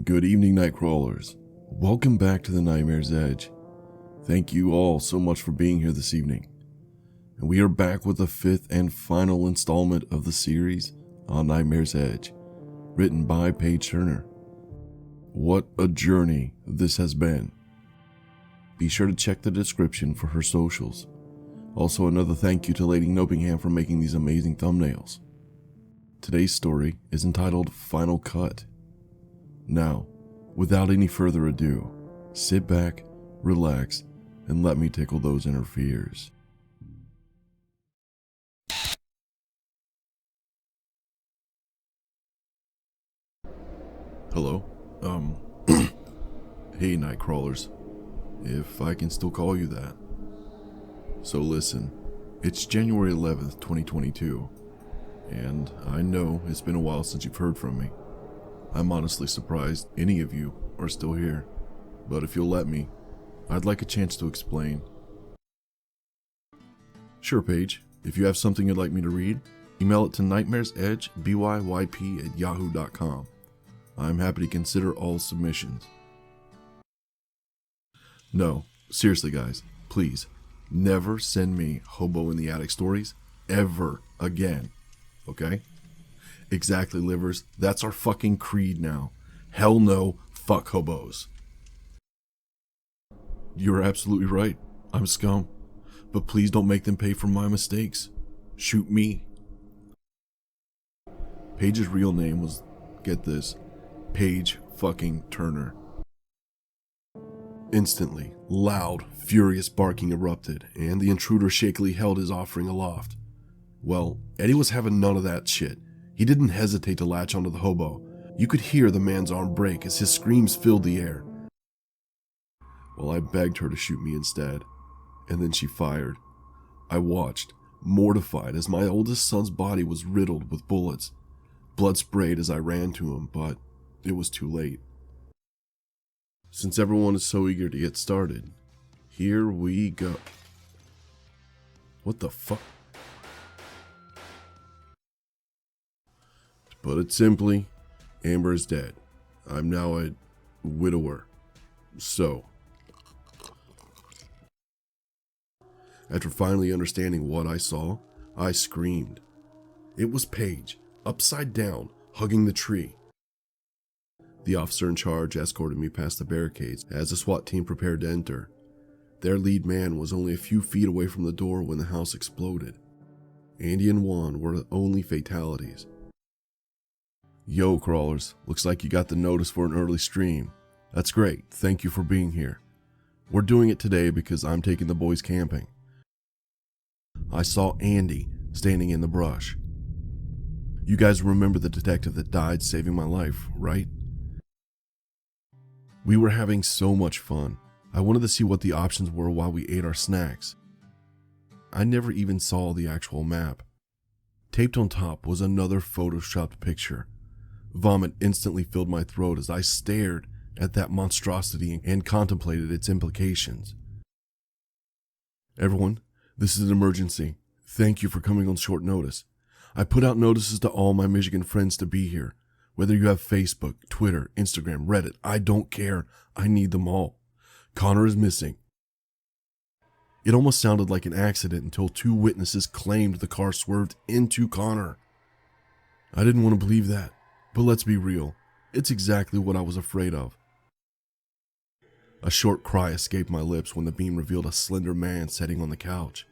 Good evening, night crawlers. Welcome back to the Nightmare's Edge. Thank you all so much for being here this evening. And we are back with the fifth and final installment of the series on Nightmare's Edge, written by Paige Turner. What a journey this has been. Be sure to check the description for her socials. Also, another thank you to Lady Nopingham for making these amazing thumbnails. Today's story is entitled Final Cut. Now, without any further ado, sit back, relax, and let me tickle those inner fears. Hello? Hey, night crawlers. If I can still call you that. So listen, it's January 11th, 2022, and I know it's been a while since you've heard from me. I'm honestly surprised any of you are still here, but if you'll let me, I'd like a chance to explain. Sure, Paige, if you have something you'd like me to read, email it to nightmaresedge@yahoo.com. I'm happy to consider all submissions. No, seriously guys, please, never send me hobo in the attic stories ever again, okay? Exactly, livers, that's our fucking creed now. Hell no, fuck hobos. You're absolutely right, I'm scum, but please don't make them pay for my mistakes. Shoot me. Paige's real name was, get this, Paige fucking Turner. Instantly, loud, furious barking erupted, and the intruder shakily held his offering aloft. Well, Eddie was having none of that shit. He didn't hesitate to latch onto the hobo. You could hear the man's arm break as his screams filled the air. Well, I begged her to shoot me instead, and then she fired. I watched, mortified, as my oldest son's body was riddled with bullets. Blood sprayed as I ran to him, but it was too late. Since everyone is so eager to get started, here we go. What the fuck? To put it simply, Amber is dead. I'm now a widower. So, after finally understanding what I saw, I screamed. It was Paige, upside down, hugging the tree. The officer in charge escorted me past the barricades as the SWAT team prepared to enter. Their lead man was only a few feet away from the door when the house exploded. Andy and Juan were the only fatalities. Yo, crawlers, looks like you got the notice for an early stream. That's great, thank you for being here. We're doing it today because I'm taking the boys camping. I saw Andy standing in the brush. You guys remember the detective that died saving my life, right? We were having so much fun. I wanted to see what the options were while we ate our snacks. I never even saw the actual map. Taped on top was another photoshopped picture. Vomit instantly filled my throat as I stared at that monstrosity and contemplated its implications. Everyone, this is an emergency. Thank you for coming on short notice. I put out notices to all my Michigan friends to be here. Whether you have Facebook, Twitter, Instagram, Reddit, I don't care. I need them all. Connor is missing. It almost sounded like an accident until two witnesses claimed the car swerved into Connor. I didn't want to believe that, but let's be real. It's exactly what I was afraid of. A short cry escaped my lips when the beam revealed a slender man sitting on the couch,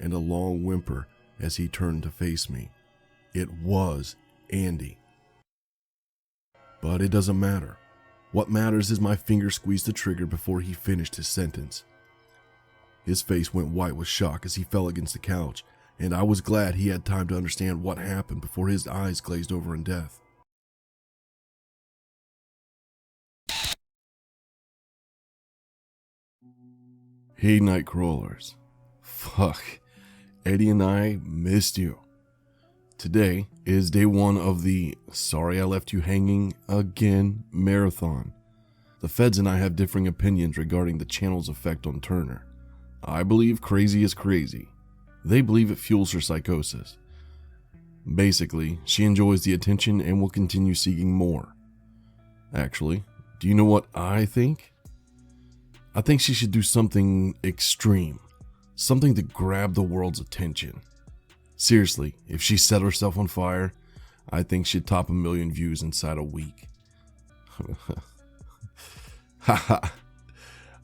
and a long whimper as he turned to face me. It was Andy. But it doesn't matter. What matters is my finger squeezed the trigger before he finished his sentence. His face went white with shock as he fell against the couch, and I was glad he had time to understand what happened before his eyes glazed over in death. Hey, night crawlers. Fuck. Eddie and I missed you. Today is day one of the Sorry I Left You Hanging Again marathon. The feds and I have differing opinions regarding the channel's effect on Turner. I believe crazy is crazy. They believe it fuels her psychosis. Basically, she enjoys the attention and will continue seeking more. Actually, do you know what I think? I think she should do something extreme. Something to grab the world's attention. Seriously, if she set herself on fire, I think she'd top 1 million views inside a week. Haha.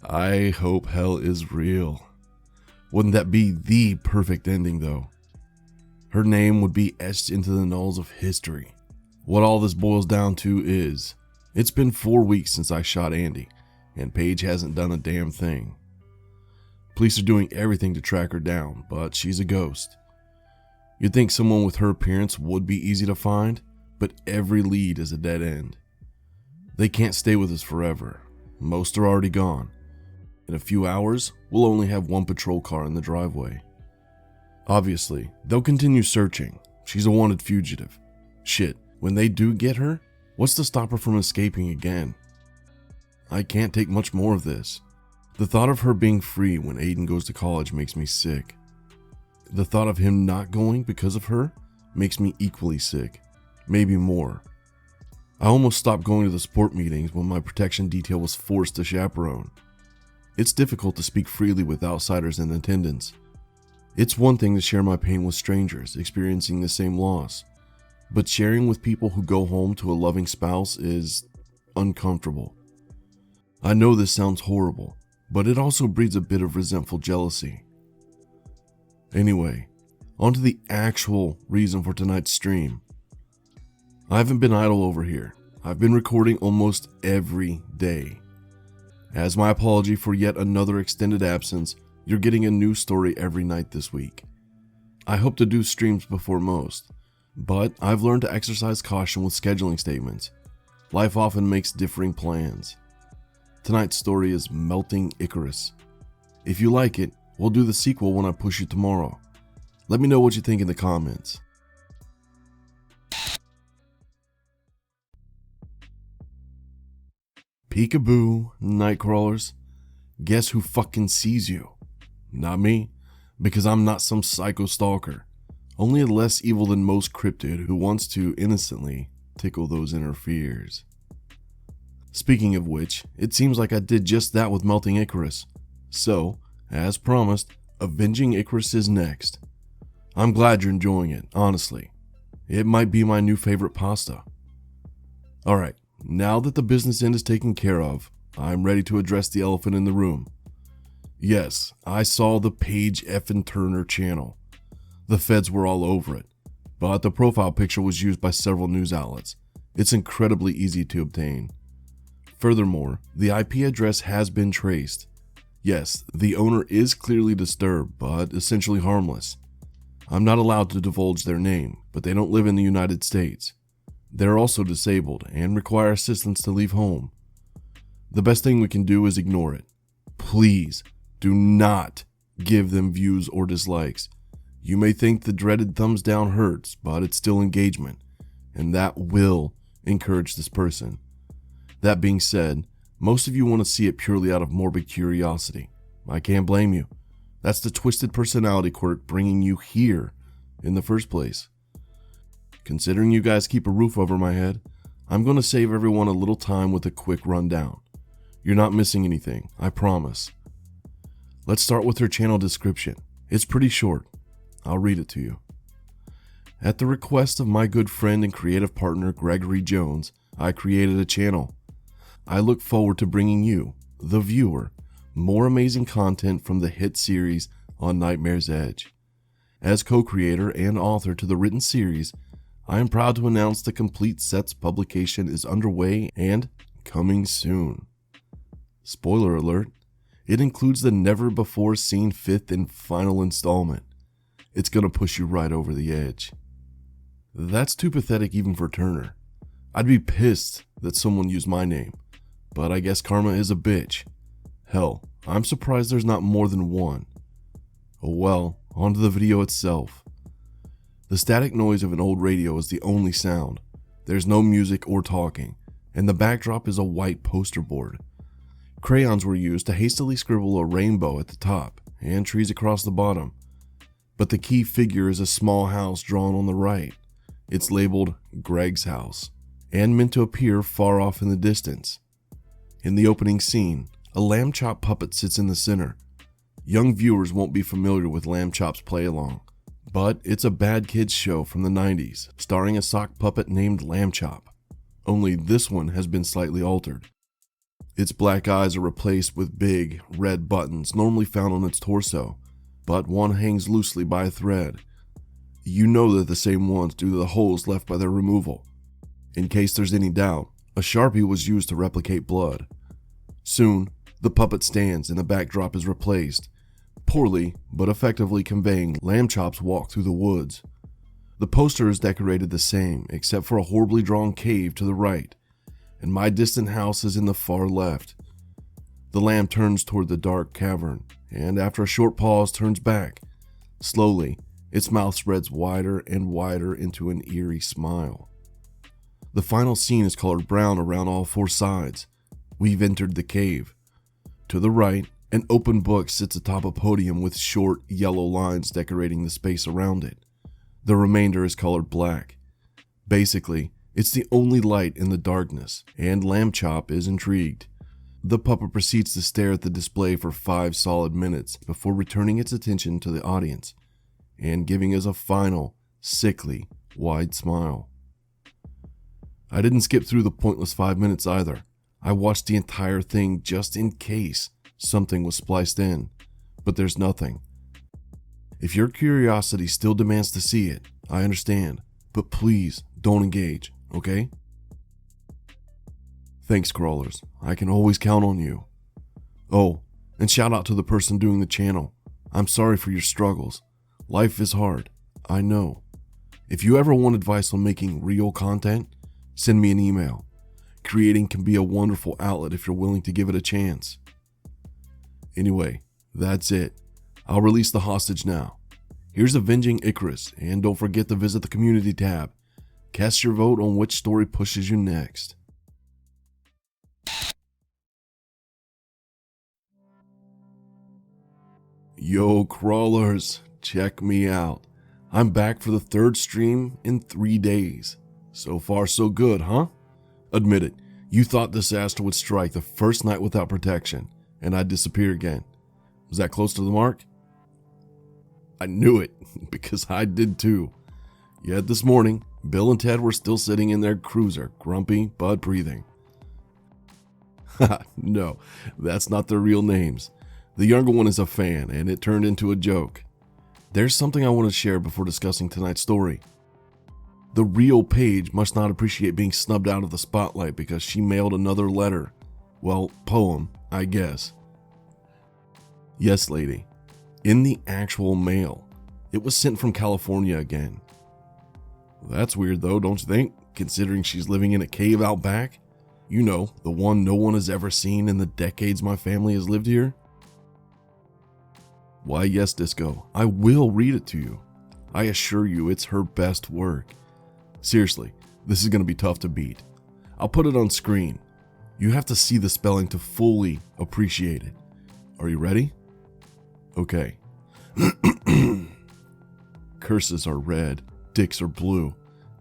I hope hell is real. Wouldn't that be the perfect ending though? Her name would be etched into the annals of history. What all this boils down to is, it's been 4 weeks since I shot Andy, and Paige hasn't done a damn thing. Police are doing everything to track her down, but she's a ghost. You'd think someone with her appearance would be easy to find, but every lead is a dead end. They can't stay with us forever. Most are already gone. In a few hours, we'll only have 1 patrol car in the driveway. Obviously, they'll continue searching. She's a wanted fugitive. Shit, when they do get her, what's to stop her from escaping again? I can't take much more of this. The thought of her being free when Aiden goes to college makes me sick. The thought of him not going because of her makes me equally sick, maybe more. I almost stopped going to the sport meetings when my protection detail was forced to chaperone. It's difficult to speak freely with outsiders in attendance. It's one thing to share my pain with strangers experiencing the same loss, but sharing with people who go home to a loving spouse is uncomfortable. I know this sounds horrible, but it also breeds a bit of resentful jealousy. Anyway, on to the actual reason for tonight's stream. I haven't been idle over here. I've been recording almost every day. As my apology for yet another extended absence, you're getting a new story every night this week. I hope to do streams before most, but I've learned to exercise caution with scheduling statements. Life often makes differing plans. Tonight's story is Melting Icarus. If you like it, we'll do the sequel when I push it tomorrow. Let me know what you think in the comments. Peekaboo, Nightcrawlers. Guess who fucking sees you? Not me, because I'm not some psycho stalker. Only a less evil than most cryptid who wants to innocently tickle those inner fears. Speaking of which, it seems like I did just that with Melting Icarus. So, as promised, Avenging Icarus is next. I'm glad you're enjoying it, honestly. It might be my new favorite pasta. Alright, now that the business end is taken care of, I'm ready to address the elephant in the room. Yes, I saw the Paige effin' Turner channel. The feds were all over it, but the profile picture was used by several news outlets. It's incredibly easy to obtain. Furthermore, the IP address has been traced. Yes, the owner is clearly disturbed, but essentially harmless. I'm not allowed to divulge their name, but they don't live in the United States. They're also disabled and require assistance to leave home. The best thing we can do is ignore it. Please, do not give them views or dislikes. You may think the dreaded thumbs down hurts, but it's still engagement, and that will encourage this person. That being said, most of you want to see it purely out of morbid curiosity. I can't blame you. That's the twisted personality quirk bringing you here in the first place. Considering you guys keep a roof over my head, I'm going to save everyone a little time with a quick rundown. You're not missing anything, I promise. Let's start with her channel description. It's pretty short. I'll read it to you. At the request of my good friend and creative partner Gregory Jones, I created a channel. I look forward to bringing you, the viewer, more amazing content from the hit series on Nightmare's Edge. As co-creator and author to the written series, I am proud to announce the complete set's publication is underway and coming soon. Spoiler alert, it includes the never-before-seen 5th and final installment. It's gonna push you right over the edge. That's too pathetic even for Turner. I'd be pissed that someone used my name, but I guess karma is a bitch. Hell, I'm surprised there's not more than one. Oh well, onto the video itself. The static noise of an old radio is the only sound. There's no music or talking, and the backdrop is a white poster board. Crayons were used to hastily scribble a rainbow at the top and trees across the bottom. But the key figure is a small house drawn on the right. It's labeled Greg's house, and meant to appear far off in the distance. In the opening scene, a lamb chop puppet sits in the center. Young viewers won't be familiar with Lamb Chop's play-along, but it's a bad kids show from the 90s starring a sock puppet named Lamb Chop. Only this one has been slightly altered. Its black eyes are replaced with big, red buttons normally found on its torso, but one hangs loosely by a thread. You know they're the same ones due to the holes left by their removal. In case there's any doubt, a Sharpie was used to replicate blood. Soon, the puppet stands and the backdrop is replaced, poorly but effectively conveying Lamb Chop's walk through the woods. The poster is decorated the same, except for a horribly drawn cave to the right, and my distant house is in the far left. The lamb turns toward the dark cavern, and after a short pause turns back. Slowly, its mouth spreads wider and wider into an eerie smile. The final scene is colored brown around all four sides. We've entered the cave. To the right, an open book sits atop a podium with short, yellow lines decorating the space around it. The remainder is colored black. Basically, it's the only light in the darkness, and Lamb Chop is intrigued. The puppet proceeds to stare at the display for 5 solid minutes before returning its attention to the audience and giving us a final, sickly, wide smile. I didn't skip through the pointless 5 minutes either. I watched the entire thing just in case something was spliced in, but there's nothing. If your curiosity still demands to see it, I understand, but please don't engage, okay? Thanks, crawlers. I can always count on you. Oh, and shout out to the person doing the channel. I'm sorry for your struggles. Life is hard, I know. If you ever want advice on making real content, send me an email. Creating can be a wonderful outlet if you're willing to give it a chance. Anyway, that's it. I'll release the hostage now. Here's Avenging Icarus, and don't forget to visit the community tab. Cast your vote on which story pushes you next. Yo, crawlers, check me out. I'm back for the 3rd stream in 3 days. So far, so good, huh? Admit it, you thought disaster would strike the first night without protection, and I'd disappear again. Was that close to the mark? I knew it, because I did too. Yet this morning, Bill and Ted were still sitting in their cruiser, grumpy but breathing. No, that's not their real names. The younger one is a fan, and it turned into a joke. There's something I want to share before discussing tonight's story. The real Paige must not appreciate being snubbed out of the spotlight because she mailed another letter. Well, poem, I guess. Yes, lady. In the actual mail. It was sent from California again. That's weird though, don't you think? Considering she's living in a cave out back? You know, the one no one has ever seen in the decades my family has lived here? Why yes, Disco, I will read it to you. I assure you it's her best work. Seriously, this is going to be tough to beat. I'll put it on screen. You have to see the spelling to fully appreciate it. Are you ready? Okay. Curses are red, dicks are blue.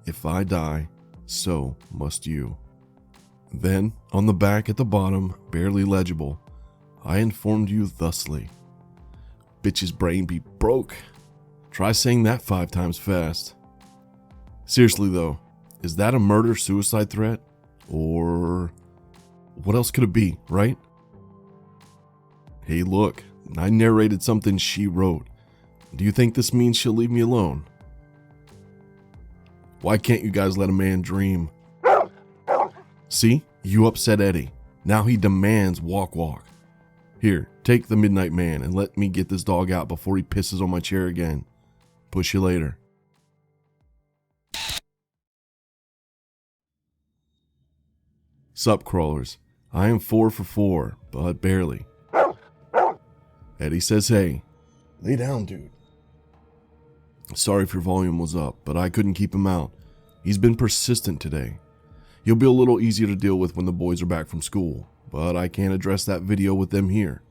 If I die, so must you. Then, on the back at the bottom, barely legible, I informed you thusly. Bitch's brain be broke. Try saying that 5 times fast. Seriously though, is that a murder-suicide threat? Or what else could it be, right? Hey look, I narrated something she wrote. Do you think this means she'll leave me alone? Why can't you guys let a man dream? See, you upset Eddie. Now he demands walk. Here, take the Midnight Man and let me get this dog out before he pisses on my chair again. Push you later. Sup, crawlers. I am 4 for 4, but barely. Eddie says hey. Lay down, dude. Sorry if your volume was up, but I couldn't keep him out. He's been persistent today. He'll be a little easier to deal with when the boys are back from school, but I can't address that video with them here.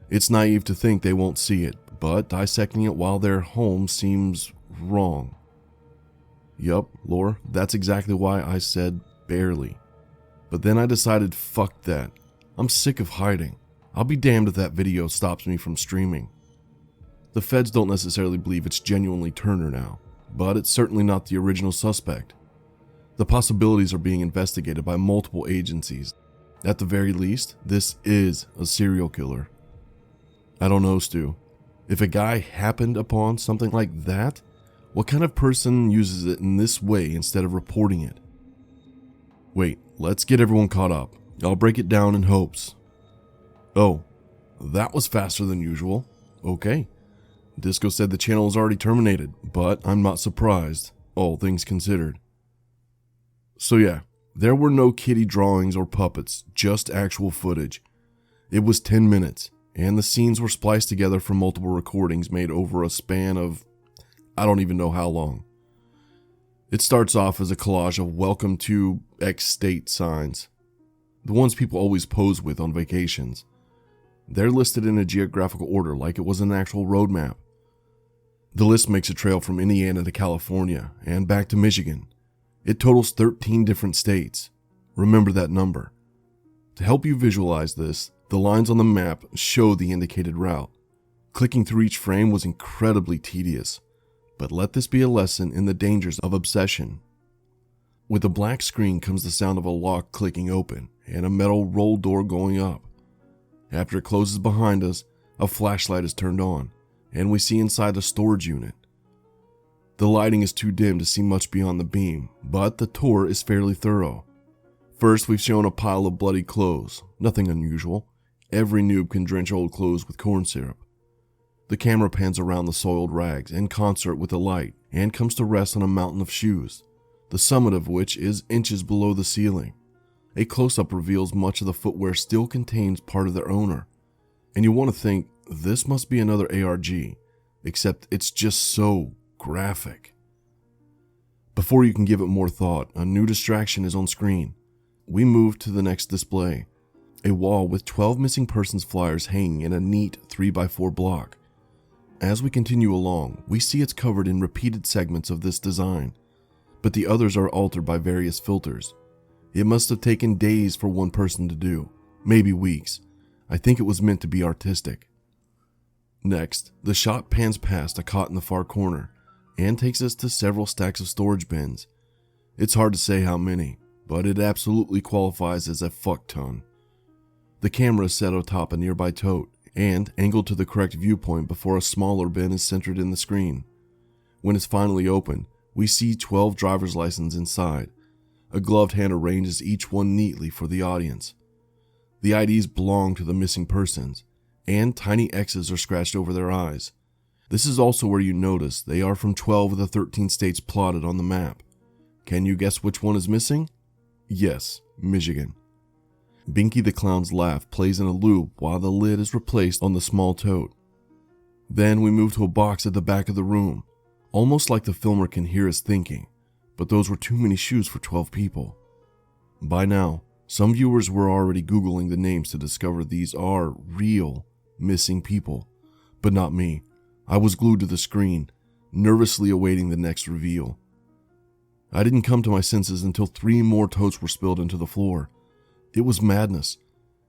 It's naive to think they won't see it, but dissecting it while they're home seems wrong. Yup, Lore, that's exactly why I said barely. But then I decided, fuck that. I'm sick of hiding. I'll be damned if that video stops me from streaming. The feds don't necessarily believe it's genuinely Turner now, but it's certainly not the original suspect. The possibilities are being investigated by multiple agencies. At the very least, this is a serial killer. I don't know, Stu. If a guy happened upon something like that, what kind of person uses it in this way instead of reporting it? Wait, let's get everyone caught up. I'll break it down in hopes. Oh, that was faster than usual. Okay. Disco said the channel is already terminated, but I'm not surprised, all things considered. So yeah, there were no kitty drawings or puppets, just actual footage. It was 10 minutes, and the scenes were spliced together from multiple recordings made over a span of I don't even know how long. It starts off as a collage of welcome to X state signs, the ones people always pose with on vacations. They're listed in a geographical order like it was an actual road map. The list makes a trail from Indiana to California and back to Michigan. It totals 13 different states. Remember that number. To help you visualize this, the lines on the map show the indicated route. Clicking through each frame was incredibly tedious, but let this be a lesson in the dangers of obsession. With a black screen comes the sound of a lock clicking open and a metal roll door going up. After it closes behind us, a flashlight is turned on, and we see inside a storage unit. The lighting is too dim to see much beyond the beam, but the tour is fairly thorough. First, we've shown a pile of bloody clothes, nothing unusual. Every noob can drench old clothes with corn syrup. The camera pans around the soiled rags in concert with the light and comes to rest on a mountain of shoes, the summit of which is inches below the ceiling. A close-up reveals much of the footwear still contains part of their owner, and you want to think this must be another ARG, except it's just so graphic. Before you can give it more thought, a new distraction is on screen. We move to the next display, a wall with 12 missing persons flyers hanging in a neat 3x4 block. As we continue along, we see it's covered in repeated segments of this design, but the others are altered by various filters. It must have taken days for one person to do, maybe weeks. I think it was meant to be artistic. Next, the shot pans past a cot in the far corner and takes us to several stacks of storage bins. It's hard to say how many, but it absolutely qualifies as a fuck ton. The camera is set atop a nearby tote and angled to the correct viewpoint before a smaller bin is centered in the screen. When it's finally opened, we see 12 driver's licenses inside. A gloved hand arranges each one neatly for the audience. The IDs belong to the missing persons, and tiny X's are scratched over their eyes. This is also where you notice they are from 12 of the 13 states plotted on the map. Can you guess which one is missing? Yes, Michigan. Binky the Clown's laugh plays in a loop while the lid is replaced on the small tote. Then we move to a box at the back of the room, almost like the filmer can hear us thinking, but those were too many shoes for 12 people. By now, some viewers were already Googling the names to discover these are real missing people, but not me. I was glued to the screen, nervously awaiting the next reveal. I didn't come to my senses until 3 more totes were spilled into the floor. It was madness.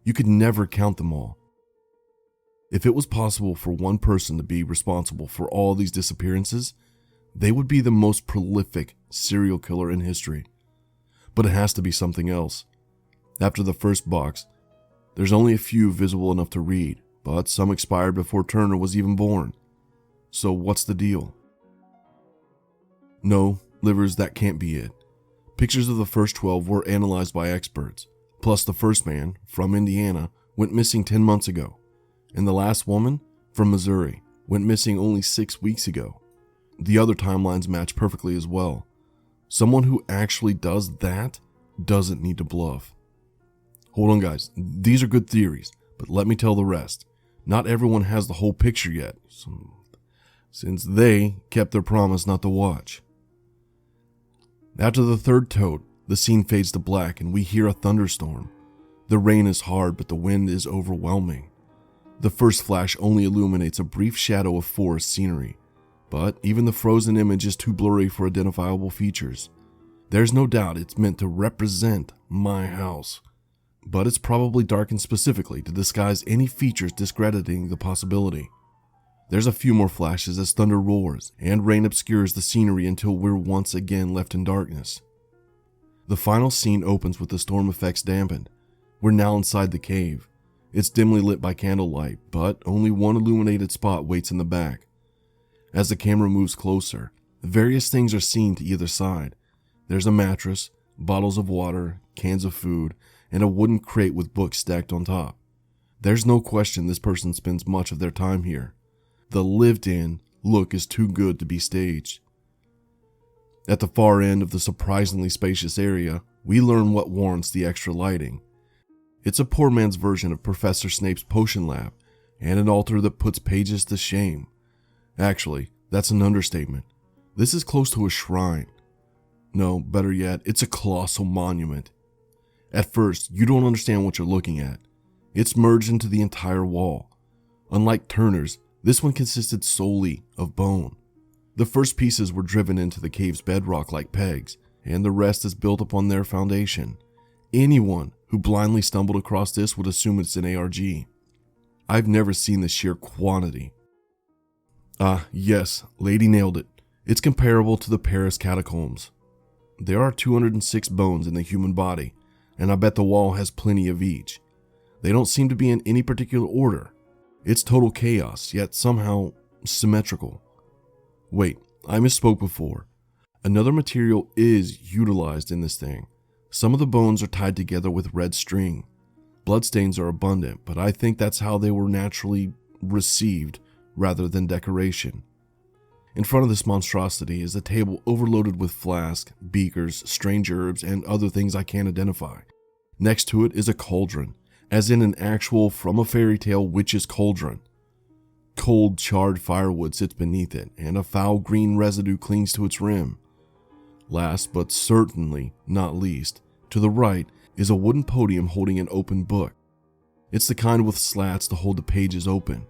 You could never count them all. If it was possible for one person to be responsible for all these disappearances, they would be the most prolific serial killer in history. But it has to be something else. After the first box, there's only a few visible enough to read, but some expired before Turner was even born. So what's the deal? No, Livers, that can't be it. Pictures of the first 12 were analyzed by experts. Plus the first man, from Indiana, went missing 10 months ago. And the last woman, from Missouri, went missing only 6 weeks ago. The other timelines match perfectly as well. Someone who actually does that doesn't need to bluff. Hold on guys, these are good theories, but let me tell the rest. Not everyone has the whole picture yet, since they kept their promise not to watch. After the third tote, the scene fades to black and we hear a thunderstorm. The rain is hard, but the wind is overwhelming. The first flash only illuminates a brief shadow of forest scenery, but even the frozen image is too blurry for identifiable features. There's no doubt it's meant to represent my house, but it's probably darkened specifically to disguise any features discrediting the possibility. There's a few more flashes as thunder roars and rain obscures the scenery until we're once again left in darkness. The final scene opens with the storm effects dampened. We're now inside the cave. It's dimly lit by candlelight, but only one illuminated spot waits in the back. As the camera moves closer, various things are seen to either side. There's a mattress, bottles of water, cans of food, and a wooden crate with books stacked on top. There's no question this person spends much of their time here. The lived-in look is too good to be staged. At the far end of the surprisingly spacious area, we learn what warrants the extra lighting. It's a poor man's version of Professor Snape's potion lab, and an altar that puts pages to shame. Actually, that's an understatement. This is close to a shrine. No, better yet, it's a colossal monument. At first, you don't understand what you're looking at. It's merged into the entire wall. Unlike Turner's, this one consisted solely of bone. The first pieces were driven into the cave's bedrock like pegs, and the rest is built upon their foundation. Anyone who blindly stumbled across this would assume it's an ARG. I've never seen the sheer quantity. Yes, lady nailed it. It's comparable to the Paris catacombs. There are 206 bones in the human body, and I bet the wall has plenty of each. They don't seem to be in any particular order. It's total chaos, yet somehow symmetrical. Wait, I misspoke before. Another material is utilized in this thing. Some of the bones are tied together with red string. Bloodstains are abundant, but I think that's how they were naturally received rather than decoration. In front of this monstrosity is a table overloaded with flasks, beakers, strange herbs, and other things I can't identify. Next to it is a cauldron, as in an actual from a fairy tale witch's cauldron. Cold, charred firewood sits beneath it, and a foul green residue clings to its rim. Last, but certainly not least, to the right is a wooden podium holding an open book. It's the kind with slats to hold the pages open.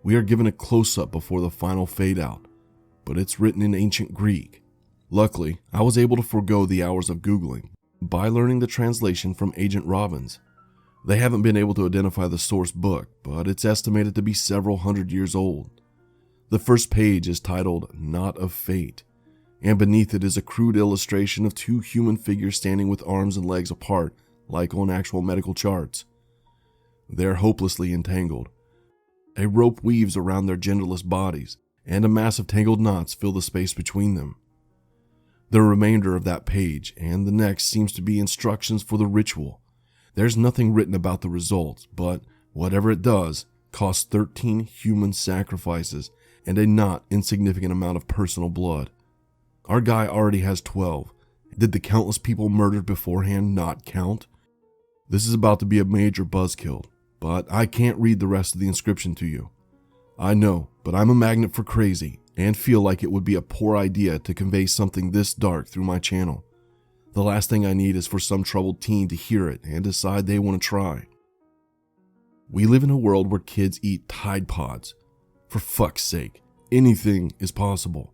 We are given a close-up before the final fade-out, but it's written in ancient Greek. Luckily, I was able to forego the hours of Googling by learning the translation from Agent Robbins. They haven't been able to identify the source book, but it's estimated to be several hundred years old. The first page is titled Knot of Fate, and beneath it is a crude illustration of two human figures standing with arms and legs apart, like on actual medical charts. They're hopelessly entangled. A rope weaves around their genderless bodies, and a mass of tangled knots fill the space between them. The remainder of that page and the next seems to be instructions for the ritual. There's nothing written about the results, but whatever it does costs 13 human sacrifices and a not insignificant amount of personal blood. Our guy already has 12. Did the countless people murdered beforehand not count? This is about to be a major buzzkill, but I can't read the rest of the inscription to you. I know, but I'm a magnet for crazy and feel like it would be a poor idea to convey something this dark through my channel. The last thing I need is for some troubled teen to hear it and decide they want to try. We live in a world where kids eat Tide Pods. For fuck's sake, anything is possible.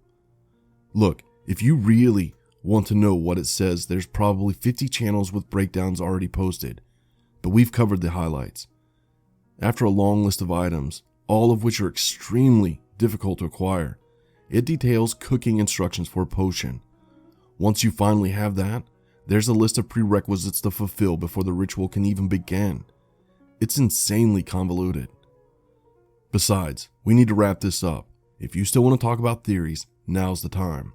Look, if you really want to know what it says, there's probably 50 channels with breakdowns already posted, but we've covered the highlights. After a long list of items, all of which are extremely difficult to acquire, it details cooking instructions for a potion. Once you finally have that, there's a list of prerequisites to fulfill before the ritual can even begin. It's insanely convoluted. Besides, we need to wrap this up. If you still want to talk about theories, now's the time.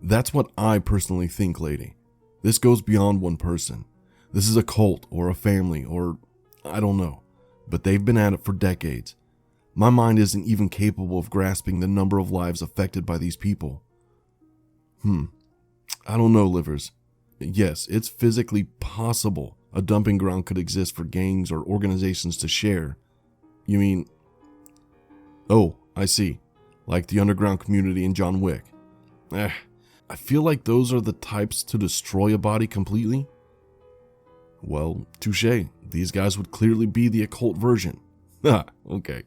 That's what I personally think, lady. This goes beyond one person. This is a cult or a family or I don't know, but they've been at it for decades. My mind isn't even capable of grasping the number of lives affected by these people. I don't know, Livers. Yes, it's physically possible a dumping ground could exist for gangs or organizations to share. You mean... Oh, I see. Like the underground community in John Wick. I feel like those are the types to destroy a body completely. Well, touche. These guys would clearly be the occult version. Okay.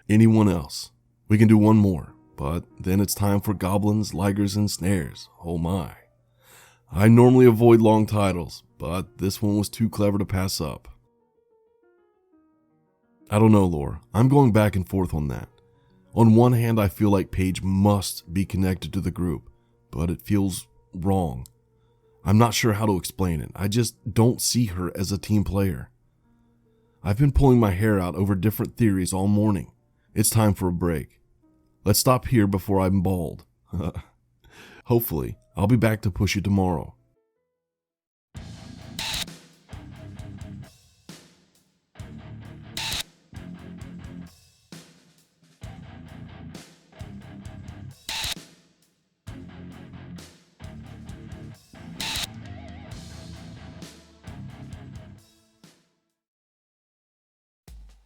Anyone else? We can do one more, but then it's time for goblins, ligers, and snares. Oh my. I normally avoid long titles, but this one was too clever to pass up. I don't know, Lore. I'm going back and forth on that. On one hand, I feel like Paige must be connected to the group, but it feels wrong. I'm not sure how to explain it. I just don't see her as a team player. I've been pulling my hair out over different theories all morning. It's time for a break. Let's stop here before I'm bald. Hopefully, I'll be back to push you tomorrow.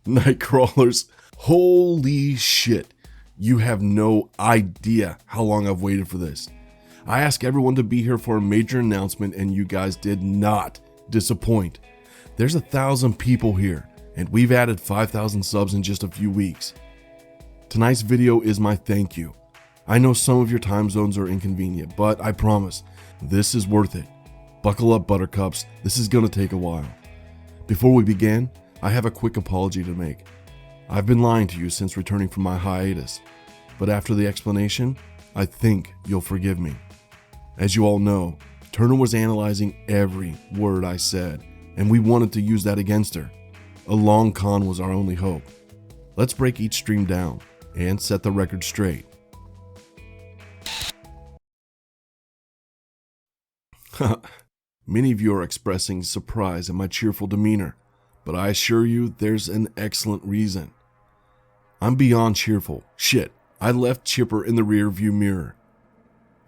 Nightcrawlers, holy shit. You have no idea how long I've waited for this. I asked everyone to be here for a major announcement and you guys did not disappoint. There's 1,000 people here and we've added 5,000 subs in just a few weeks. Tonight's video is my thank you. I know some of your time zones are inconvenient, but I promise this is worth it. Buckle up, buttercups. This is gonna take a while. Before we begin, I have a quick apology to make. I've been lying to you since returning from my hiatus, but after the explanation, I think you'll forgive me. As you all know, Turner was analyzing every word I said, and we wanted to use that against her. A long con was our only hope. Let's break each stream down and set the record straight. Many of you are expressing surprise at my cheerful demeanor, but I assure you there's an excellent reason. I'm beyond cheerful. Shit, I left chipper in the rear view mirror.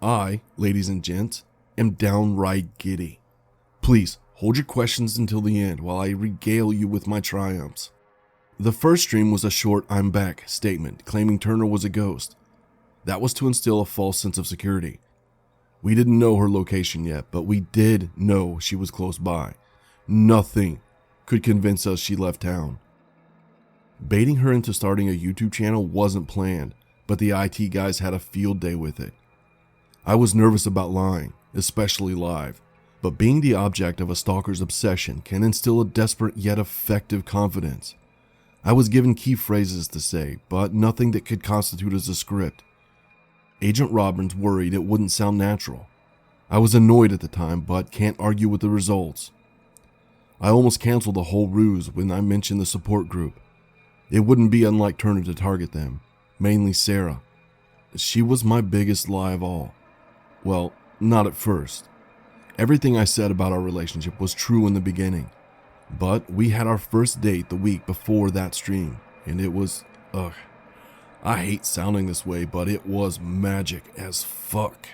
I, ladies and gents, am downright giddy. Please, hold your questions until the end while I regale you with my triumphs. The first stream was a short "I'm back" statement claiming Turner was a ghost. That was to instill a false sense of security. We didn't know her location yet, but we did know she was close by. Nothing could convince us she left town. Baiting her into starting a YouTube channel wasn't planned, but the IT guys had a field day with it. I was nervous about lying, especially live, but being the object of a stalker's obsession can instill a desperate yet effective confidence. I was given key phrases to say, but nothing that could constitute as a script. Agent Robbins worried it wouldn't sound natural. I was annoyed at the time, but can't argue with the results. I almost canceled the whole ruse when I mentioned the support group. It wouldn't be unlike Turner to target them, mainly Sarah. She was my biggest lie of all. Well, not at first. Everything I said about our relationship was true in the beginning, but we had our first date the week before that stream, and it was, I hate sounding this way, but it was magic as fuck.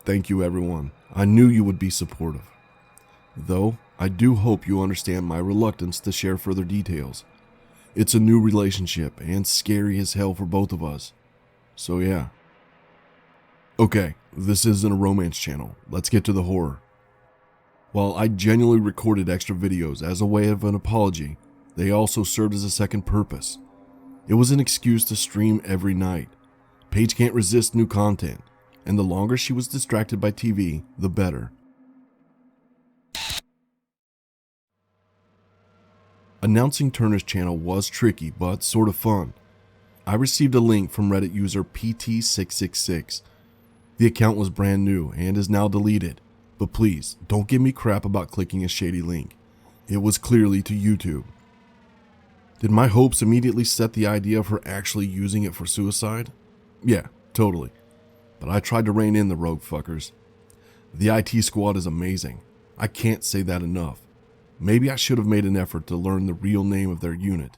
Thank you, everyone. I knew you would be supportive. Though, I do hope you understand my reluctance to share further details. It's a new relationship and scary as hell for both of us. So yeah. Okay, this isn't a romance channel. Let's get to the horror. While I genuinely recorded extra videos as a way of an apology, they also served as a second purpose. It was an excuse to stream every night. Paige can't resist new content, and the longer she was distracted by TV, the better. Announcing Turner's channel was tricky, but sort of fun. I received a link from Reddit user PT666. The account was brand new and is now deleted, but please don't give me crap about clicking a shady link. It was clearly to YouTube. Did my hopes immediately set the idea of her actually using it for suicide? Yeah, totally. But I tried to rein in the rogue fuckers. The IT squad is amazing. I can't say that enough. Maybe I should have made an effort to learn the real name of their unit.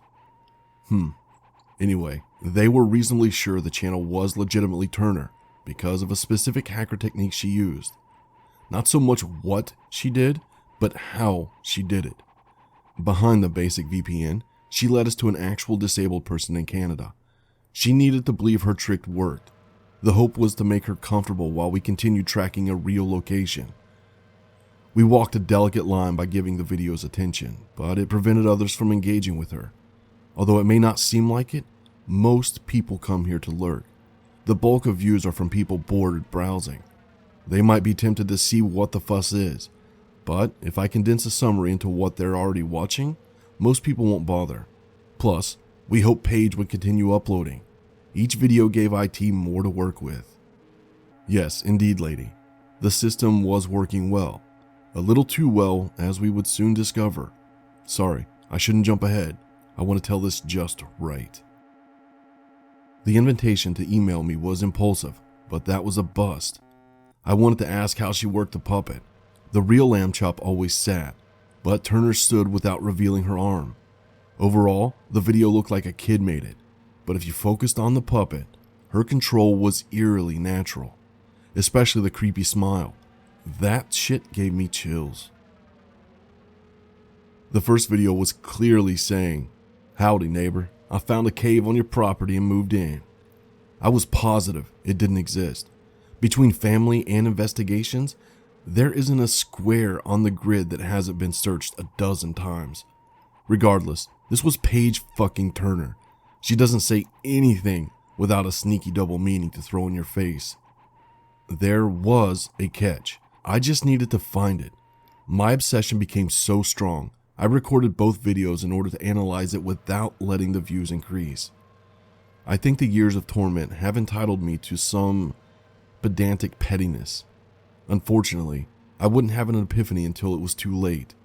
Anyway, they were reasonably sure the channel was legitimately Turner because of a specific hacker technique she used. Not so much what she did, but how she did it. Behind the basic VPN, she led us to an actual disabled person in Canada. She needed to believe her trick worked. The hope was to make her comfortable while we continued tracking a real location. We walked a delicate line by giving the videos attention, but it prevented others from engaging with her. Although it may not seem like it, Most people come here to lurk. The bulk of views are from people bored browsing. They might be tempted to see what the fuss is, but if I condense a summary into what they're already watching, most people won't bother. Plus, we hope Paige would continue uploading. Each video gave IT more to work with. Yes, indeed, lady. The system was working well. A little too well, as we would soon discover. Sorry, I shouldn't jump ahead. I want to tell this just right. The invitation to email me was impulsive, but that was a bust. I wanted to ask how she worked the puppet. The real lamb chop always sat, but Turner stood without revealing her arm. Overall, the video looked like a kid made it, but if you focused on the puppet, her control was eerily natural, especially the creepy smile. That shit gave me chills. The first video was clearly saying, "Howdy neighbor, I found a cave on your property and moved in." I was positive it didn't exist. Between family and investigations, there isn't a square on the grid that hasn't been searched a dozen times. Regardless, this was Paige fucking Turner. She doesn't say anything without a sneaky double meaning to throw in your face. There was a catch. I just needed to find it. My obsession became so strong, I recorded both videos in order to analyze it without letting the views increase. I think the years of torment have entitled me to some pedantic pettiness. Unfortunately, I wouldn't have an epiphany until it was too late.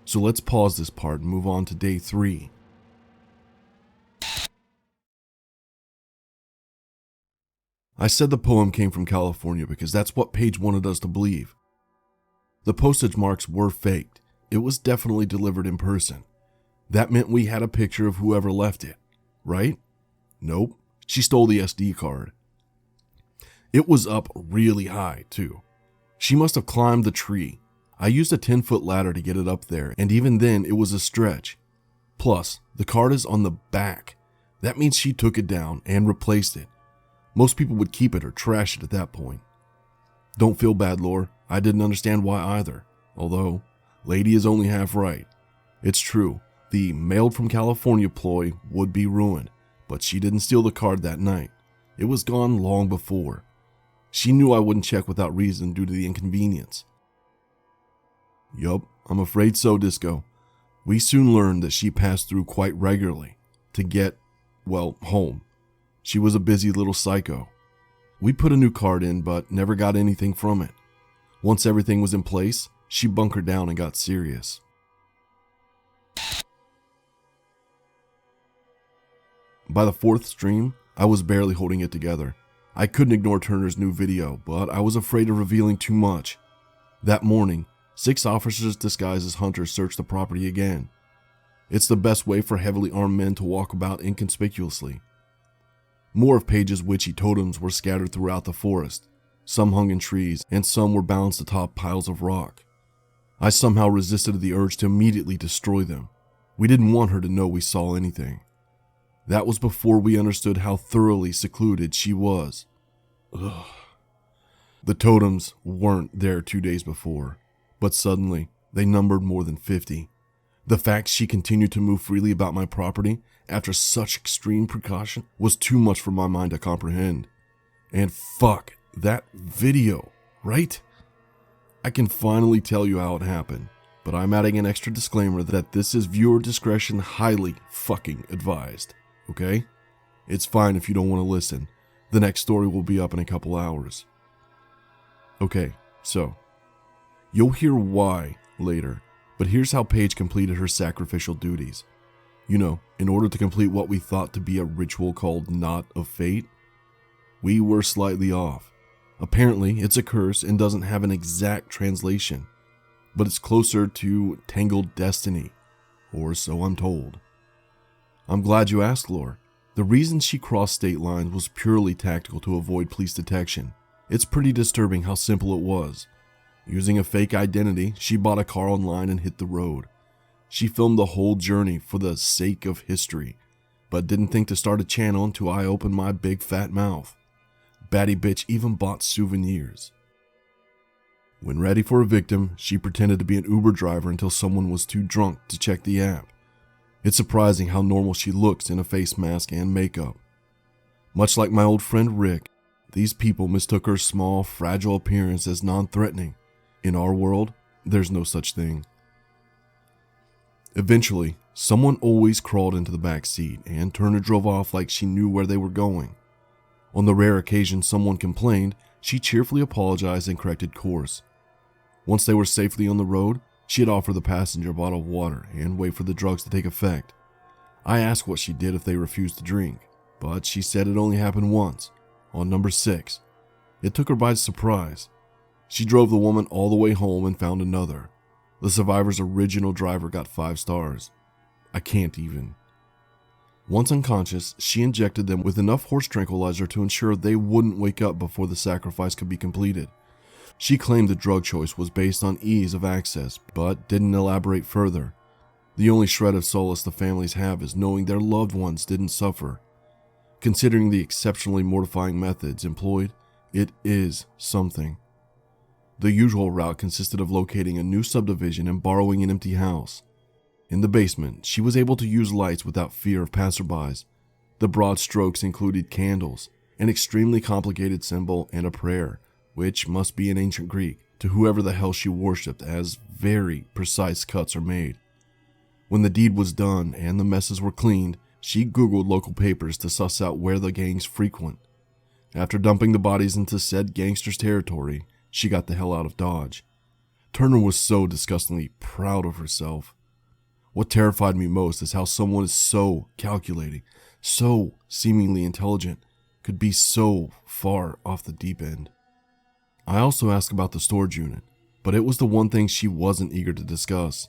So let's pause this part and move on to day 3. I said the poem came from California because that's what Paige wanted us to believe. The postage marks were faked. It was definitely delivered in person. That meant we had a picture of whoever left it, right? Nope, she stole the SD card. It was up really high, too. She must have climbed the tree. I used a 10-foot ladder to get it up there, and even then it was a stretch. Plus, the card is on the back. That means she took it down and replaced it. Most people would keep it or trash it at that point. Don't feel bad, Lore. I didn't understand why either. Although, lady is only half right. It's true, the mailed from California ploy would be ruined, but she didn't steal the card that night. It was gone long before. She knew I wouldn't check without reason due to the inconvenience. Yup, I'm afraid so, Disco. We soon learned that she passed through quite regularly to get, well, home. She was a busy little psycho. We put a new card in, but never got anything from it. Once everything was in place, she bunkered down and got serious. By the 4th stream, I was barely holding it together. I couldn't ignore Turner's new video, but I was afraid of revealing too much. That morning, 6 officers disguised as hunters searched the property again. It's the best way for heavily armed men to walk about inconspicuously. More of Paige's witchy totems were scattered throughout the forest. Some hung in trees, and some were balanced atop piles of rock. I somehow resisted the urge to immediately destroy them. We didn't want her to know we saw anything. That was before we understood how thoroughly secluded she was. Ugh. The totems weren't there 2 days before, but suddenly they numbered more than 50. The fact she continued to move freely about my property after such extreme precaution was too much for my mind to comprehend. And fuck, that video, right? I can finally tell you how it happened, but I'm adding an extra disclaimer that this is viewer discretion highly fucking advised, okay? It's fine if you don't want to listen. The next story will be up in a couple hours. Okay, so, you'll hear why later, but here's how Paige completed her sacrificial duties. You know, in order to complete what we thought to be a ritual called Knot of Fate, we were slightly off. Apparently, it's a curse and doesn't have an exact translation, but it's closer to Tangled Destiny, or so I'm told. I'm glad you asked, Lore. The reason she crossed state lines was purely tactical to avoid police detection. It's pretty disturbing how simple it was. Using a fake identity, she bought a car online and hit the road. She filmed the whole journey for the sake of history, but didn't think to start a channel until I opened my big fat mouth. Batty bitch even bought souvenirs. When ready for a victim, she pretended to be an Uber driver until someone was too drunk to check the app. It's surprising how normal she looks in a face mask and makeup. Much like my old friend Rick, these people mistook her small, fragile appearance as non-threatening. In our world, there's no such thing. Eventually, someone always crawled into the back seat, and Turner drove off like she knew where they were going. On the rare occasion someone complained, she cheerfully apologized and corrected course. Once they were safely on the road, she'd offer the passenger a bottle of water and wait for the drugs to take effect. I asked what she did if they refused to drink, but she said it only happened once, on number 6. It took her by surprise. She drove the woman all the way home and found another. The survivor's original driver got 5 stars. I can't even. Once unconscious, she injected them with enough horse tranquilizer to ensure they wouldn't wake up before the sacrifice could be completed. She claimed the drug choice was based on ease of access, but didn't elaborate further. The only shred of solace the families have is knowing their loved ones didn't suffer. Considering the exceptionally mortifying methods employed, it is something. The usual route consisted of locating a new subdivision and borrowing an empty house. In the basement, she was able to use lights without fear of passerbys. The broad strokes included candles, an extremely complicated symbol, and a prayer, which must be in ancient Greek, to whoever the hell she worshipped, as very precise cuts are made. When the deed was done and the messes were cleaned, she Googled local papers to suss out where the gangs frequent. After dumping the bodies into said gangsters' territory, she got the hell out of Dodge. Turner was so disgustingly proud of herself. What terrified me most is how someone is so calculating, so seemingly intelligent, could be so far off the deep end. I also asked about the storage unit, but it was the one thing she wasn't eager to discuss.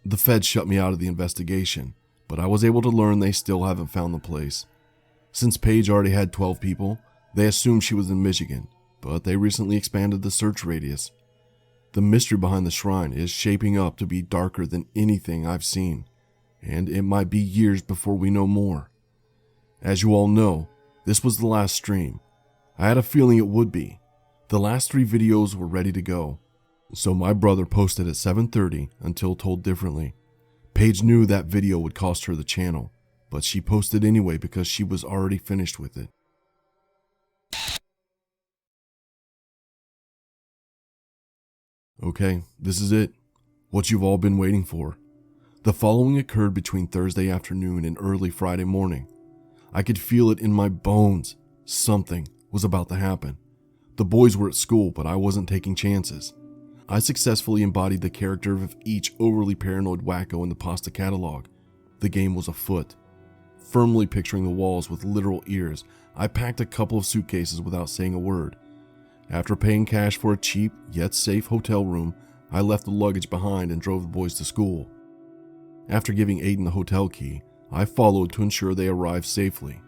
The feds shut me out of the investigation, but I was able to learn they still haven't found the place. Since Paige already had 12 people, they assumed she was in Michigan, but they recently expanded the search radius. The mystery behind the shrine is shaping up to be darker than anything I've seen, and it might be years before we know more. As you all know, this was the last stream. I had a feeling it would be. The last 3 videos were ready to go, so my brother posted at 7:30 until told differently. Paige knew that video would cost her the channel, but she posted anyway because she was already finished with it. Okay, this is it. What you've all been waiting for. The following occurred between Thursday afternoon and early Friday morning. I could feel it in my bones. Something was about to happen. The boys were at school, but I wasn't taking chances. I successfully embodied the character of each overly paranoid wacko in the pasta catalog. The game was afoot. Firmly picturing the walls with literal ears, I packed a couple of suitcases without saying a word. After paying cash for a cheap, yet safe hotel room, I left the luggage behind and drove the boys to school. After giving Aiden the hotel key, I followed to ensure they arrived safely.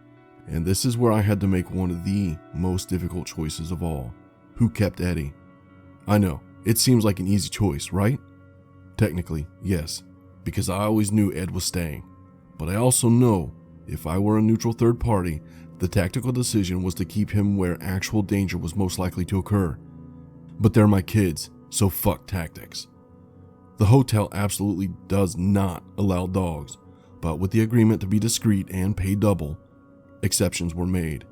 And this is where I had to make one of the most difficult choices of all. Who kept Eddie? I know, it seems like an easy choice, right? Technically, yes, because I always knew Ed was staying. But I also know, if I were a neutral third party, the tactical decision was to keep him where actual danger was most likely to occur. But they're my kids, so fuck tactics. The hotel absolutely does not allow dogs, but with the agreement to be discreet and pay double, exceptions were made.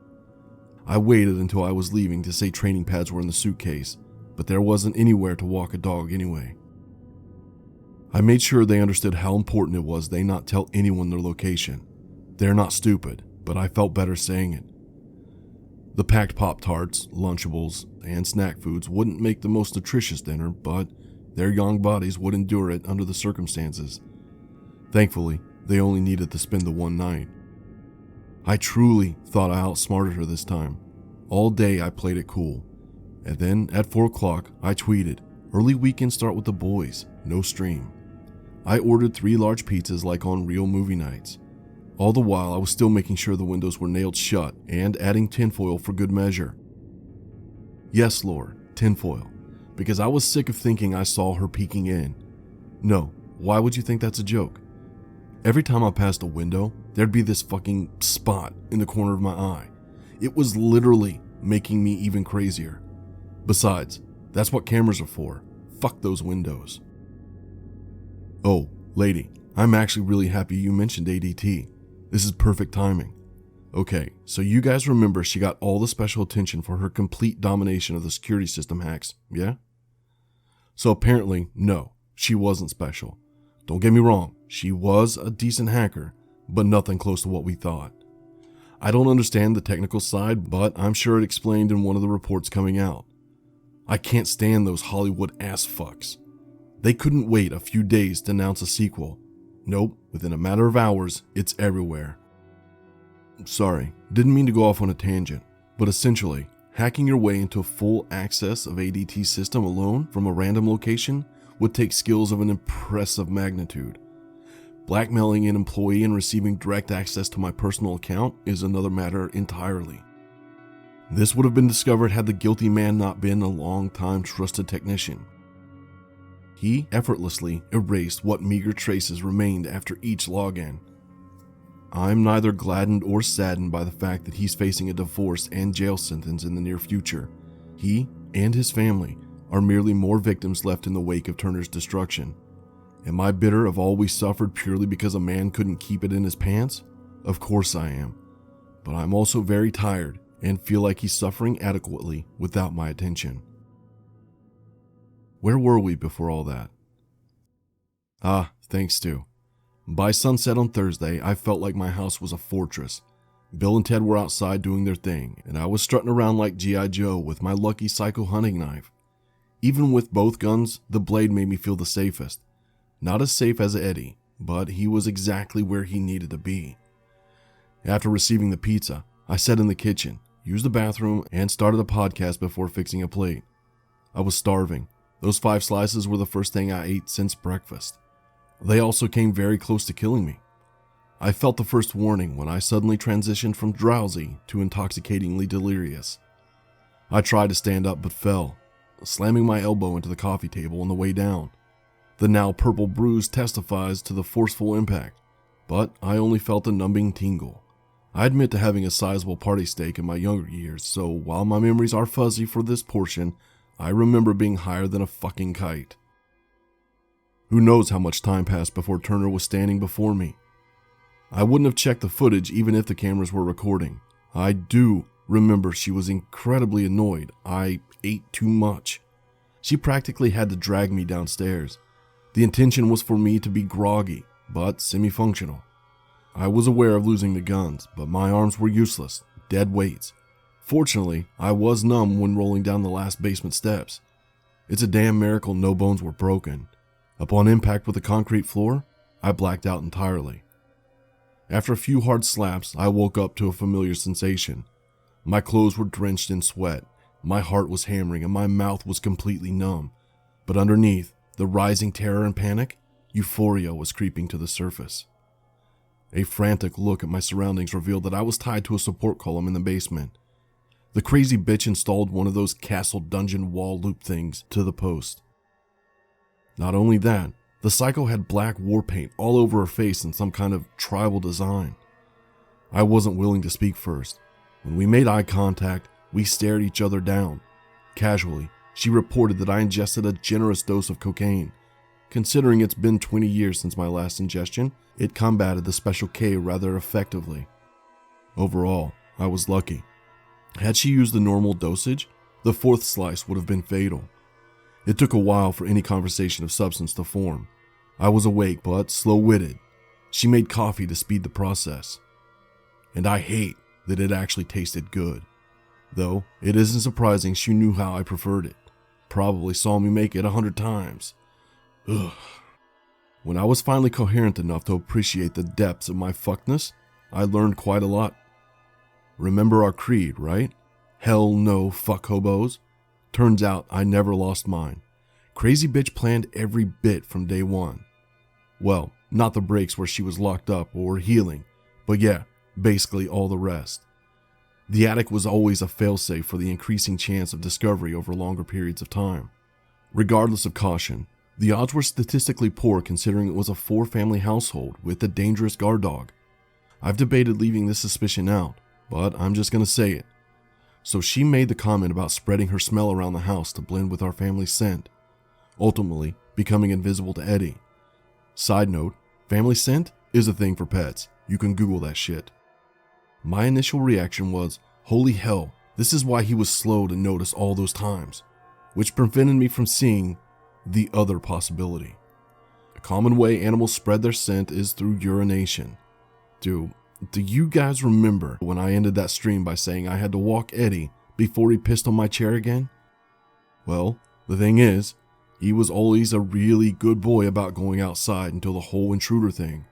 I waited until I was leaving to say training pads were in the suitcase, but there wasn't anywhere to walk a dog anyway. I made sure they understood how important it was they not tell anyone their location. They're not stupid, but I felt better saying it. The packed Pop-Tarts, Lunchables, and snack foods wouldn't make the most nutritious dinner, but their young bodies would endure it under the circumstances. Thankfully, they only needed to spend the one night. I truly thought I outsmarted her this time. All day I played it cool. And then at 4 o'clock, I tweeted, "Early weekend start with the boys, no stream." I ordered 3 large pizzas like on real movie nights. All the while, I was still making sure the windows were nailed shut and adding tinfoil for good measure. Yes, Lord, tinfoil, because I was sick of thinking I saw her peeking in. No, why would you think that's a joke? Every time I passed a window, there'd be this fucking spot in the corner of my eye. It was literally making me even crazier. Besides, that's what cameras are for. Fuck those windows. Oh, lady, I'm actually really happy you mentioned ADT. This is perfect timing. Okay, so you guys remember she got all the special attention for her complete domination of the security system hacks, yeah? So apparently, no, she wasn't special. Don't get me wrong, she was a decent hacker, but nothing close to what we thought. I don't understand the technical side, but I'm sure it explained in one of the reports coming out. I can't stand those Hollywood ass fucks. They couldn't wait a few days to announce a sequel. Nope, within a matter of hours, it's everywhere. Sorry, didn't mean to go off on a tangent, but essentially, hacking your way into full access of ADT system alone from a random location would take skills of an impressive magnitude. Blackmailing an employee and receiving direct access to my personal account is another matter entirely. This would have been discovered had the guilty man not been a long-time trusted technician. He effortlessly erased what meager traces remained after each login. I'm neither gladdened or saddened by the fact that he's facing a divorce and jail sentence in the near future. He and his family are merely more victims left in the wake of Turner's destruction. Am I bitter of all we suffered purely because a man couldn't keep it in his pants? Of course I am. But I'm also very tired and feel like he's suffering adequately without my attention. Where were we before all that? Thanks Stu. By sunset on Thursday, I felt like my house was a fortress. Bill and Ted were outside doing their thing, and I was strutting around like G.I. Joe with my lucky psycho hunting knife. Even with both guns, the blade made me feel the safest. Not as safe as Eddie, but he was exactly where he needed to be. After receiving the pizza, I sat in the kitchen, used the bathroom, and started a podcast before fixing a plate. I was starving. Those 5 slices were the first thing I ate since breakfast. They also came very close to killing me. I felt the first warning when I suddenly transitioned from drowsy to intoxicatingly delirious. I tried to stand up but fell, slamming my elbow into the coffee table on the way down. The now purple bruise testifies to the forceful impact, but I only felt a numbing tingle. I admit to having a sizable party steak in my younger years, so while my memories are fuzzy for this portion, I remember being higher than a fucking kite. Who knows how much time passed before Turner was standing before me. I wouldn't have checked the footage even if the cameras were recording. I do remember she was incredibly annoyed I ate too much. She practically had to drag me downstairs. The intention was for me to be groggy, but semi-functional. I was aware of losing the guns, but my arms were useless, dead weights. Fortunately, I was numb when rolling down the last basement steps. It's a damn miracle no bones were broken. Upon impact with the concrete floor, I blacked out entirely. After a few hard slaps, I woke up to a familiar sensation. My clothes were drenched in sweat, my heart was hammering, and my mouth was completely numb. But underneath the rising terror and panic, euphoria was creeping to the surface. A frantic look at my surroundings revealed that I was tied to a support column in the basement. The crazy bitch installed one of those castle dungeon wall loop things to the post. Not only that, the psycho had black war paint all over her face in some kind of tribal design. I wasn't willing to speak first. When we made eye contact, we stared each other down. Casually, she reported that I ingested a generous dose of cocaine. Considering it's been 20 years since my last ingestion, it combated the Special K rather effectively. Overall, I was lucky. Had she used the normal dosage, the 4th slice would have been fatal. It took a while for any conversation of substance to form. I was awake but slow-witted. She made coffee to speed the process. And I hate that it actually tasted good. Though, it isn't surprising she knew how I preferred it. Probably saw me make it 100 times. Ugh. When I was finally coherent enough to appreciate the depths of my fuckness, I learned quite a lot. Remember our creed, right? Hell no, fuck hobos. Turns out I never lost mine. Crazy bitch planned every bit from day one. Well, not the breaks where she was locked up or healing, but yeah, basically all the rest. The attic was always a failsafe for the increasing chance of discovery over longer periods of time. Regardless of caution, the odds were statistically poor considering it was a 4-family household with a dangerous guard dog. I've debated leaving this suspicion out, but I'm just gonna say it. So she made the comment about spreading her smell around the house to blend with our family's scent, ultimately becoming invisible to Eddie. Side note, family scent is a thing for pets. You can Google that shit. My initial reaction was, holy hell, this is why he was slow to notice all those times, which prevented me from seeing the other possibility. A common way animals spread their scent is through urination. Do you guys remember when I ended that stream by saying I had to walk Eddie before he pissed on my chair again? Well, the thing is, he was always a really good boy about going outside until the whole intruder thing.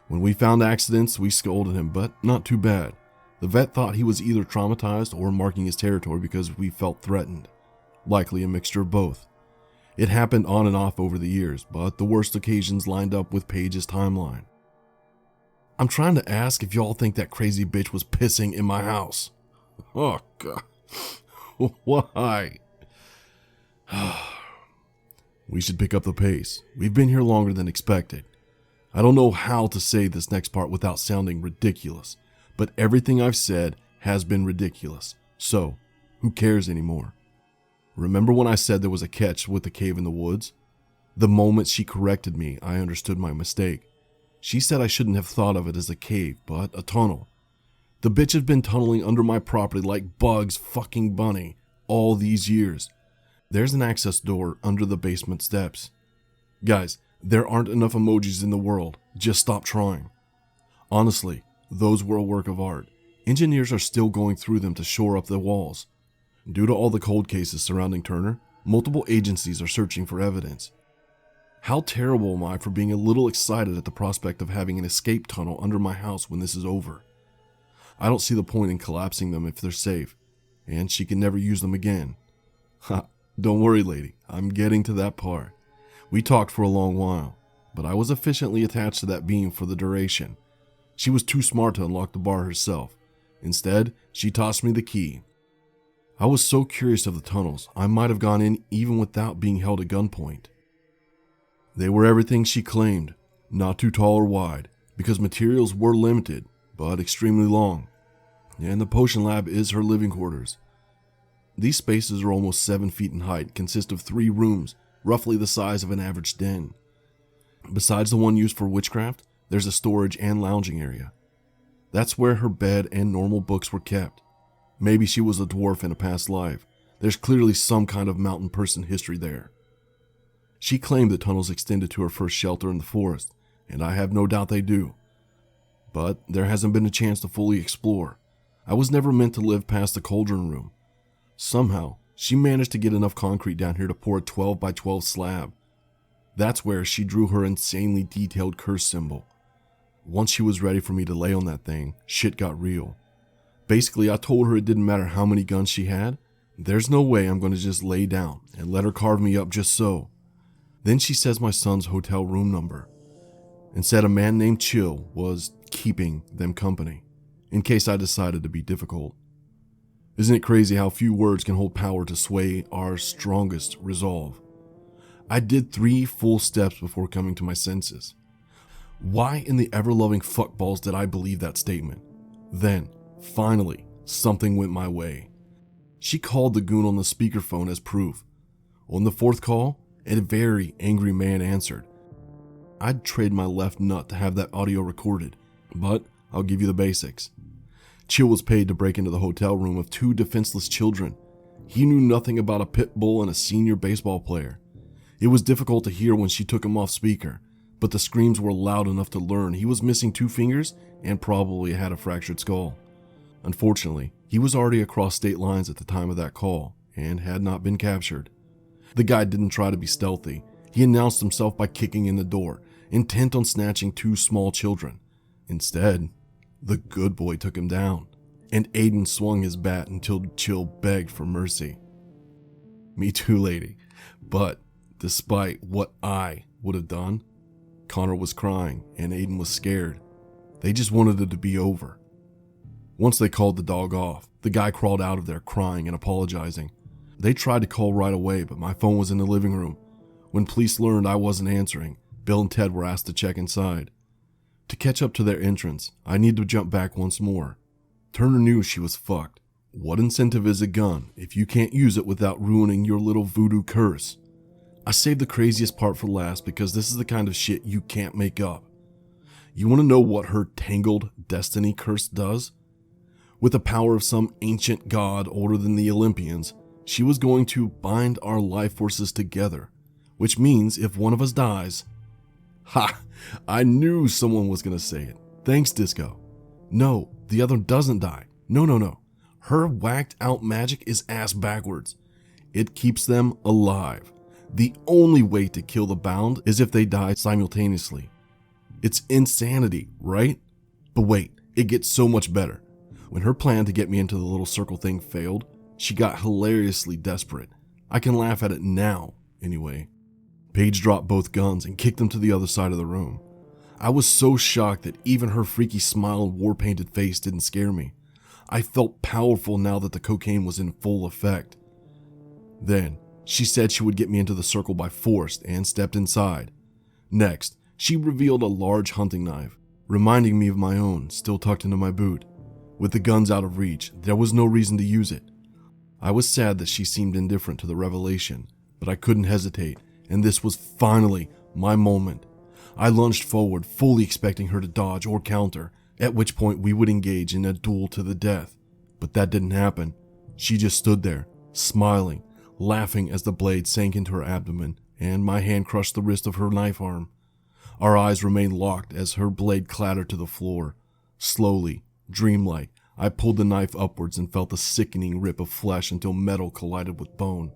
When we found accidents, we scolded him, but not too bad. The vet thought he was either traumatized or marking his territory because we felt threatened. Likely a mixture of both. It happened on and off over the years, but the worst occasions lined up with Paige's timeline. I'm trying to ask if y'all think that crazy bitch was pissing in my house. Oh, God. Why? We should pick up the pace. We've been here longer than expected. I don't know how to say this next part without sounding ridiculous, but everything I've said has been ridiculous. So, who cares anymore? Remember when I said there was a catch with the cave in the woods? The moment she corrected me, I understood my mistake. She said I shouldn't have thought of it as a cave, but a tunnel. The bitch has been tunneling under my property like Bugs fucking Bunny all these years. There's an access door under the basement steps. Guys, there aren't enough emojis in the world. Just stop trying. Honestly, those were a work of art. Engineers are still going through them to shore up the walls. Due to all the cold cases surrounding Turner, multiple agencies are searching for evidence. How terrible am I for being a little excited at the prospect of having an escape tunnel under my house when this is over? I don't see the point in collapsing them if they're safe, and she can never use them again. Ha, don't worry, lady, I'm getting to that part. We talked for a long while, but I was efficiently attached to that beam for the duration. She was too smart to unlock the bar herself. Instead, she tossed me the key. I was so curious of the tunnels, I might have gone in even without being held at gunpoint. They were everything she claimed, not too tall or wide, because materials were limited, but extremely long. And the potion lab is her living quarters. These spaces are almost 7 feet in height, consist of 3 rooms, roughly the size of an average den. Besides the one used for witchcraft, there's a storage and lounging area. That's where her bed and normal books were kept. Maybe she was a dwarf in a past life. There's clearly some kind of mountain person history there. She claimed the tunnels extended to her first shelter in the forest, and I have no doubt they do. But there hasn't been a chance to fully explore. I was never meant to live past the cauldron room. Somehow, she managed to get enough concrete down here to pour a 12 by 12 slab. That's where she drew her insanely detailed curse symbol. Once she was ready for me to lay on that thing, shit got real. Basically, I told her it didn't matter how many guns she had. There's no way I'm going to just lay down and let her carve me up just so. Then she says my son's hotel room number, and said a man named Chill was keeping them company, in case I decided to be difficult. Isn't it crazy how few words can hold power to sway our strongest resolve? I did 3 full steps before coming to my senses. Why in the ever-loving fuckballs did I believe that statement? Then, finally, something went my way. She called the goon on the speakerphone as proof. On the 4th call, a very angry man answered. I'd trade my left nut to have that audio recorded, but I'll give you the basics. Chill was paid to break into the hotel room of 2 defenseless children. He knew nothing about a pit bull and a senior baseball player. It was difficult to hear when she took him off speaker, but the screams were loud enough to learn he was missing 2 fingers and probably had a fractured skull. Unfortunately, he was already across state lines at the time of that call and had not been captured. The guy didn't try to be stealthy. He announced himself by kicking in the door, intent on snatching 2 small children. Instead, the good boy took him down, and Aiden swung his bat until Chill begged for mercy. Me too, lady. But despite what I would have done, Connor was crying and Aiden was scared. They just wanted it to be over. Once they called the dog off, the guy crawled out of there crying and apologizing. They tried to call right away, but my phone was in the living room. When police learned I wasn't answering, Bill and Ted were asked to check inside. To catch up to their entrance, I need to jump back once more. Turner knew she was fucked. What incentive is a gun if you can't use it without ruining your little voodoo curse? I saved the craziest part for last because this is the kind of shit you can't make up. You want to know what her tangled destiny curse does? I saved the craziest part for last because this is the kind of shit you can't make up. You want to know what her tangled destiny curse does? With the power of some ancient god older than the Olympians, she was going to bind our life forces together, which means if one of us dies... Ha! I knew someone was going to say it. Thanks, Disco. No, the other doesn't die. No. Her whacked out magic is ass backwards. It keeps them alive. The only way to kill the bound is if they die simultaneously. It's insanity, right? But wait, it gets so much better. When her plan to get me into the little circle thing failed, she got hilariously desperate. I can laugh at it now, anyway. Paige dropped both guns and kicked them to the other side of the room. I was so shocked that even her freaky smile and war-painted face didn't scare me. I felt powerful now that the cocaine was in full effect. Then, she said she would get me into the circle by force and stepped inside. Next, she revealed a large hunting knife, reminding me of my own, still tucked into my boot. With the guns out of reach, there was no reason to use it. I was sad that she seemed indifferent to the revelation, but I couldn't hesitate, and this was finally my moment. I lunged forward, fully expecting her to dodge or counter, at which point we would engage in a duel to the death. But that didn't happen. She just stood there, smiling, laughing as the blade sank into her abdomen, and my hand crushed the wrist of her knife arm. Our eyes remained locked as her blade clattered to the floor. Slowly, dreamlike, I pulled the knife upwards and felt a sickening rip of flesh until metal collided with bone.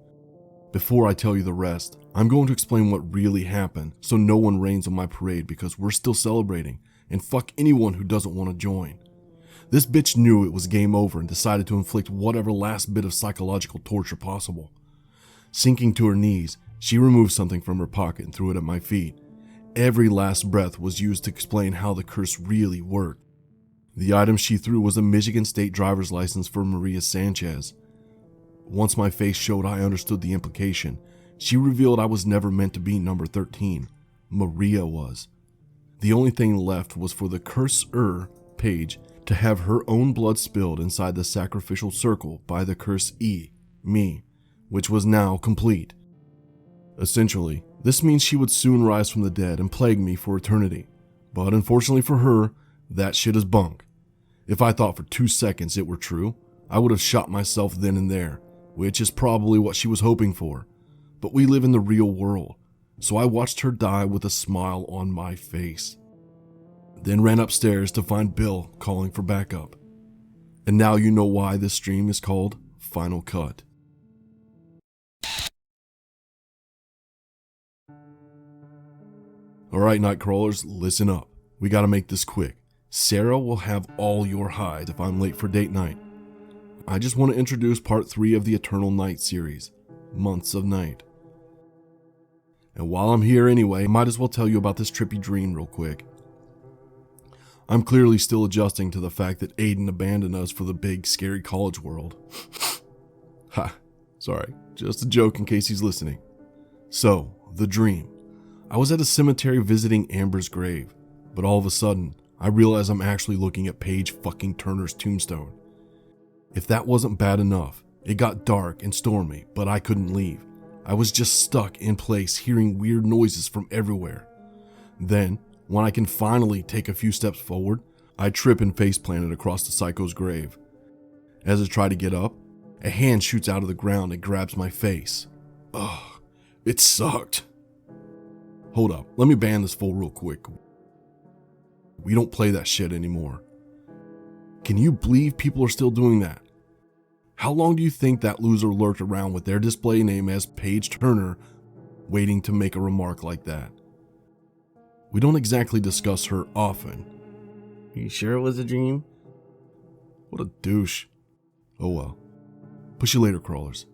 Before I tell you the rest, I'm going to explain what really happened so no one rains on my parade because we're still celebrating, and fuck anyone who doesn't want to join. This bitch knew it was game over and decided to inflict whatever last bit of psychological torture possible. Sinking to her knees, she removed something from her pocket and threw it at my feet. Every last breath was used to explain how the curse really worked. The item she threw was a Michigan State driver's license for Maria Sanchez. Once my face showed I understood the implication, she revealed I was never meant to be number 13. Maria was. The only thing left was for the curser, Paige, to have her own blood spilled inside the sacrificial circle by the curse-e, me, which was now complete. Essentially, this means she would soon rise from the dead and plague me for eternity. But unfortunately for her, that shit is bunk. If I thought for 2 seconds it were true, I would have shot myself then and there, which is probably what she was hoping for. But we live in the real world, so I watched her die with a smile on my face. Then ran upstairs to find Bill calling for backup. And now you know why this stream is called Final Cut. Alright, Nightcrawlers, listen up. We gotta make this quick. Sarah will have all your hides if I'm late for date night. I just want to introduce part 3 of the Eternal Night series, Months of Night. And while I'm here anyway, I might as well tell you about this trippy dream real quick. I'm clearly still adjusting to the fact that Aiden abandoned us for the big, scary college world. Ha, sorry, just a joke in case he's listening. So, the dream. I was at a cemetery visiting Amber's grave, but all of a sudden, I realized I'm actually looking at Paige fucking Turner's tombstone. If that wasn't bad enough, it got dark and stormy, but I couldn't leave. I was just stuck in place hearing weird noises from everywhere. Then, when I can finally take a few steps forward, I trip and face planted across the psycho's grave. As I try to get up, a hand shoots out of the ground and grabs my face. Ugh, it sucked. Hold up, let me ban this fool real quick. We don't play that shit anymore. Can you believe people are still doing that? How long do you think that loser lurked around with their display name as Paige Turner, waiting to make a remark like that? We don't exactly discuss her often. You sure it was a dream? What a douche. Oh well. Push you later, crawlers.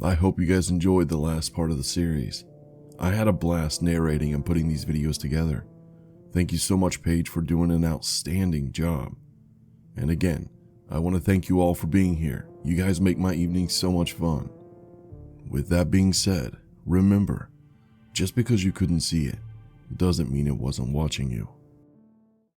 I hope you guys enjoyed the last part of the series. I had a blast narrating and putting these videos together. Thank you so much, Paige, for doing an outstanding job. And again, I want to thank you all for being here. You guys make my evenings so much fun. With that being said, remember, just because you couldn't see it, doesn't mean it wasn't watching you.